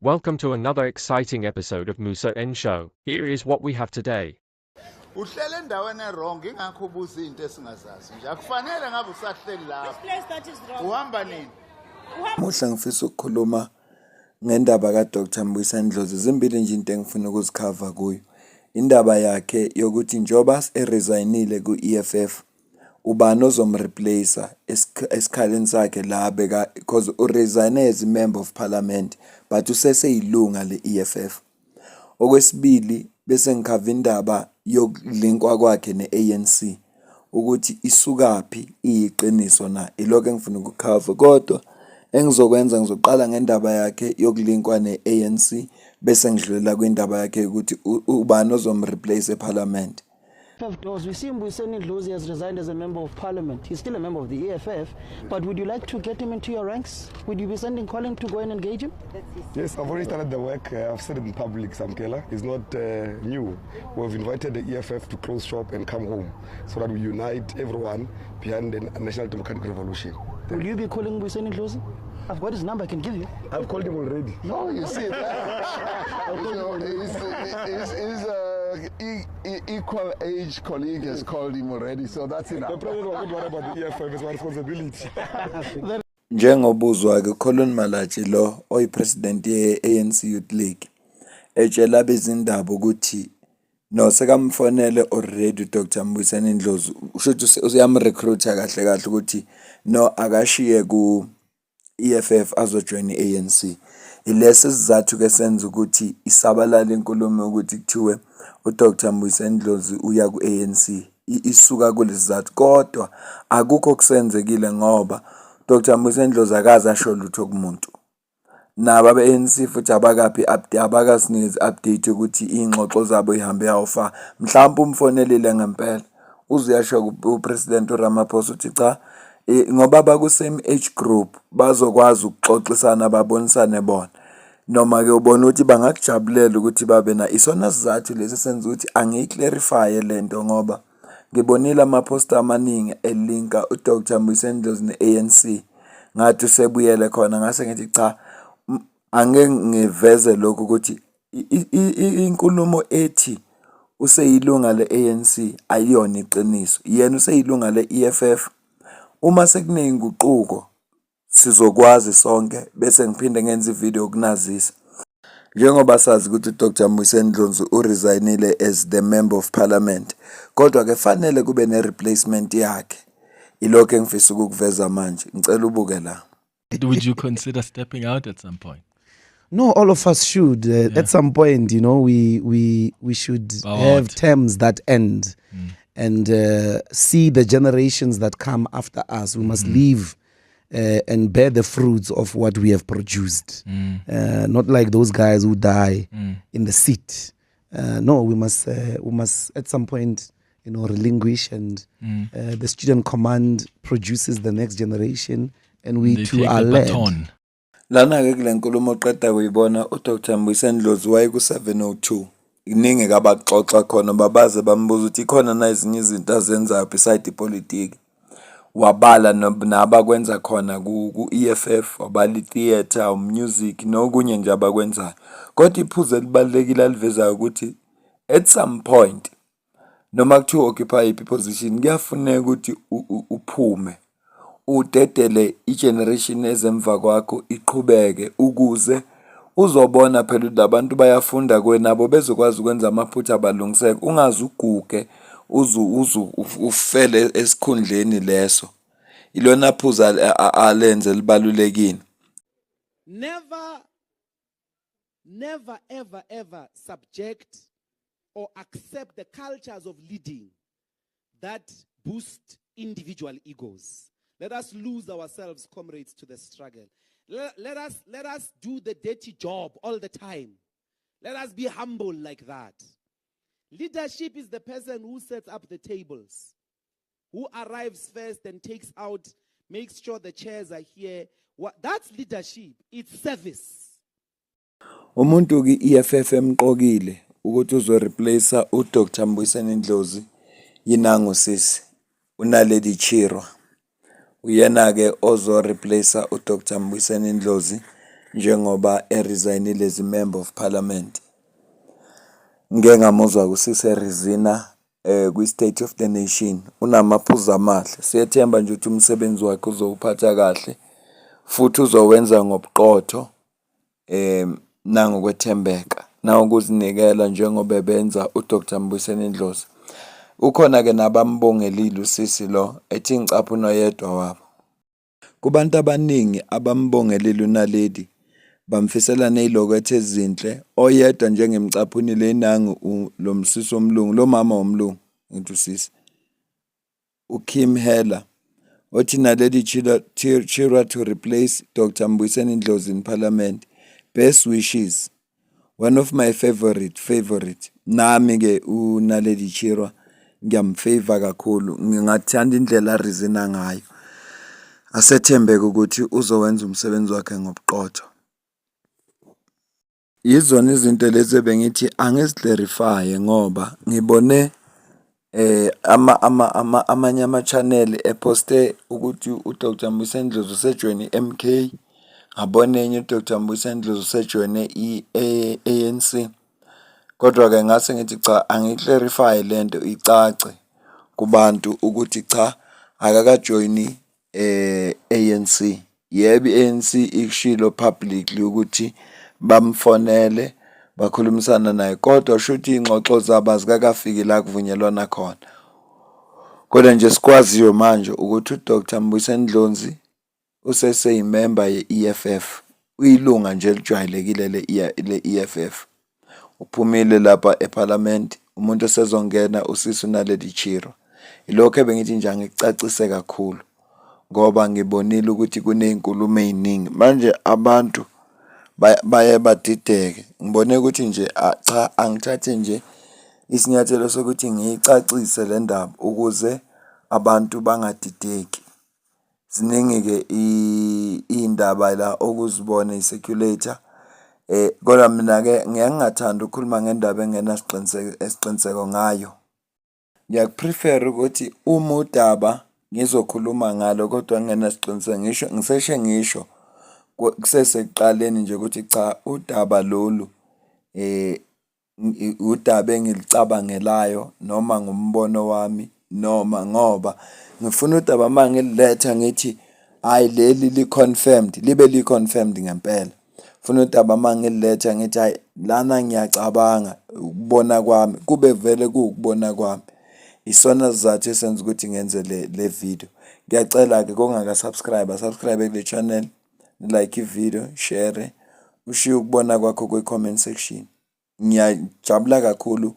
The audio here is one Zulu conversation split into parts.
Welcome to another exciting episode of Musa N Show. Here is what we have today. Uhlele endaweni wrong ingakho ubuza izinto esingazazi nje akufanele ngabe usahleli lapha. This place that is wrong. Uhamba nini? Muhla ngifisa ukukhuluma ngendaba kaDr Mbuyiseni Ndlozi. Zimbili nje into engifuna ukuzikhava kuyo. Indaba yakhe yokuthi njoba eresignile ku-EFF ubani ozomreplacer esikhaleni sakhe la beka because uresign as a member of parliament but useseyilunga le-EFF. Okwesibili bese ngikhava indaba yokulinkwa kwakhe ne-ANC ukuthi isukaphi iyiqiniso na ilokho engifuna ukukhava kodwa engizokwenza ngizoqala ngendaba yakhe yokulinkwa ne-ANC bese ngidlulela kwindaba yakhe ukuthi ubani ozomreplace eParliament. We see Mbuyiseni Ndlozi has resigned as a member of parliament. He's still a member of the EFF, but would you like to get him into your ranks? Would you be sending Colin to go and engage him? Yes, I've already started the work. I've said it in public, Samkela. It's not new. We've invited the EFF to close shop and come home so that we unite everyone behind the National Democratic Revolution. Will you be calling Mbuyiseni Ndlozi? I've got his number, I can give you. I've called him already. No, you see, his equal age colleague has called him already, so that's enough. The president was not worried about the EFF, it's my responsibility. Njengobuzwa ke Colin Malachi lo oyipresident ye-ANC Youth League etshela abezindaba ukuthi no sekamfonele already Dr Mbuyiseni Ndlozi ushuthi uyamrecruiter kahle kahle ukuthi no akashiye ku EFF azojoin iANC. Ilesi sizathu ke senza ukuthi isabalala inkulumo ukuthi kuthiwe uDr Mbuyiseni Ndlozi uya ku-ANC isuka kulesizathu kodwa akukho kusenzekile ngoba Dr Mbuyiseni Ndlozi akaze asho lutho kumuntu. Naba abe-ANC futhi abakasinikeza update ukuthi ingxoxo zabo ihambe yawofa. Mhlawumbe umfonelile ngempela uzuyasho uPresident uRamaphosa uthi cha ngoba baku-same age group bazokwazi ukuxoxisana babonisane bona. Noma ke ubona ukuthi bangakujabulela ukuthi babe na isona sizathu lesi senza ukuthi angiyiclarify lento ngoba ngibonile ama-poster amaningi elinka uDr Mbuyiseni Ndlozi ne-ANC ngathi usebuyele khona ngase ngithi cha angeke ngiveze lokho ukuthi inkulumo ethi useyilunga le-ANC ayiyona iqiniso. Yena useyilunga le-EFF. Uma sekunezinguquko sizokwazi sonke bese ngiphinde ngenza ivideo kunazisa. Njengoba sazi ukuthi uDr Mbuyiseni Ndlozi uresignile as the member of parliament kodwa ke fanele kube ne-replacement yakhe. Ilokho engifisa ukukuveza manje ngicela ubuke la. Would you consider stepping out at some point? No, all of us should. At some point, you know, we should have terms that end and see the generations that come after us. We must live and bear the fruits of what we have produced. Not like those guys who die in the seat. No, we must at some point, you know, relinquish and the student command produces the next generation and we too are led. Lana ke kule nkulumo oqeda kuyibona uDr Mbuyiseni Ndlozi waye ku702 iningi kabaxoxa khona babaze bambuza ukuthi ikhona na ezinye izinto azenza beside ipolitiki wabala nabakwenza khona ku-EFF wabala theater music nokunye nje abakwenzayo kodwa iphuze libalekile alivezayo ukuthi at some point noma kuthiwa occupy position kuyafuneka ukuthi uphume udedele igeneration ezemva kwakho iqhubeke ukuze uzobona phela ukuthi abantu bayafunda kwenabo bezokwazi ukwenza amaphutha abalungiseke ungazi uguge ufele esikhundleni leso ilona phuza alenze libalulekile. Never ever subject or accept the cultures of leading that boost individual egos. Let us lose ourselves, comrades, to the struggle. Let us do the dirty job all the time. Let us be humble like that. Leadership is the person who sets up the tables, who arrives first and takes out, makes sure the chairs are here. That's leadership. It's service. Umuntu ki-EFF emqokile ukuthi uzoreplace uDr Mbuyiseni Ndlozi yinango sisi uNaledi Chirwa. Uyena ke ozo replace uDr Mbuyiseni Ndlozi njengoba resignile as member of parliament. Ngeke ngamuzwa kusise Rizina kwi-State of the Nation unamaphuzu amahle. Siyethemba nje ukuthi umsebenzi wakhe uzowuphatha kahle futhi uzowenza ngobuqotho nangokwethembeka nangokuzinikela njengoba benza uDr Mbuyiseni Ndlozi. Ukhona ke nabambongelile usisi lo ethi ngicapha unoyedwa wabo. Kubantu abaningi abambongelile uNaledi bamfisela nezilokwe ezinhle oyedwa njengemcaphunile inangu lo msisi omlungu lo mama omlungu ngithi usisi uKim Hela othi Naledi Chirwa to replace Dr Mbuyiseni Ndlozi in parliament. Best wishes. One of my favorite. Nami ke uNaledi Chirwa ngiyamfavor kakhulu. Ngingathanda indlela Rizina ngayo. Asethembeka ukuthi uzowenza umsebenzi wakhe ngobuqotho. Yizona izinto lezi bengithi angiziclarify ngoba ngibone amanye ama-channel eposte ukuthi uDr Mbuyiseni Ndlozi usejoyine MK. Ngabona enye uDr Mbuyiseni Ndlozi usejoyine i-ANC. Kodwa ke ngase ngithi cha angiclarify lento icace kubantu ukuthi cha akakajoyini ANC. Yebo ANC ikshilo publicly ukuthi bamfonele bakhulumisana naye kodwa shuthi ingxoxo zabo azikakafiki la kuvunyelwana khona. Kodwa nje sikwaziyo manje ukuthi uDr Mbuyiseni Ndlozi useseyimember ye-EFF. Uyilunga nje elijwayelekile le-EFF. Uphumile lapha eParliament umuntu osezongena usisi uNaledi Chirwa. Ilokho ebengithi nje angicacise kakhulu ngoba ngibonile ukuthi kunezinkulumo eziningi manje abantu baye badideke. Ngibone ukuthi nje cha angithathe nje isinyathelo sokuthi ngiyicacise le ndaba ukuze abantu bangadideki. Ziningi ke indaba la okuzibona iseculator. Kodwa mina ke ngiyangathanda ukukhuluma ngendaba esiqiniseko ngayo. Ngiyakuprefer ukuthi uma udaba ngizokhuluma ngalo kodwa ngingenasiqiniseko ngisho kusesekuqaleni nje ukuthi cha udaba lolu udaba engilicabangelayo noma ngumbono wami noma ngoba ngifuna udaba mangililetha ngithi hayi leli li-confirmed libe li-confirmed ngempela. Funa udaba mangililetha ngithi hayi lana ngiyacabanga ukubona kwami kube vele kuukubona kwami. Isona sizathu esenza ukuthi ngenze le video. Ngiyacela ke subscribe kule channel, like i-video, share, ushiye ukubona kwakho kwi-comment section. Ngiyajabula kakhulu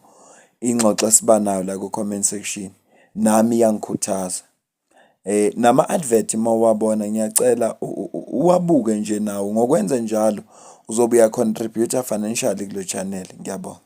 ingxoxo esiba nayo la ku-comment section. Nami iyangikhuthaza. Nama-advert mawabona ngiyacela uwabuke nje nawo ngokwenza njalo uzobe uyacontributor financially kule channel. Ngiyabonga.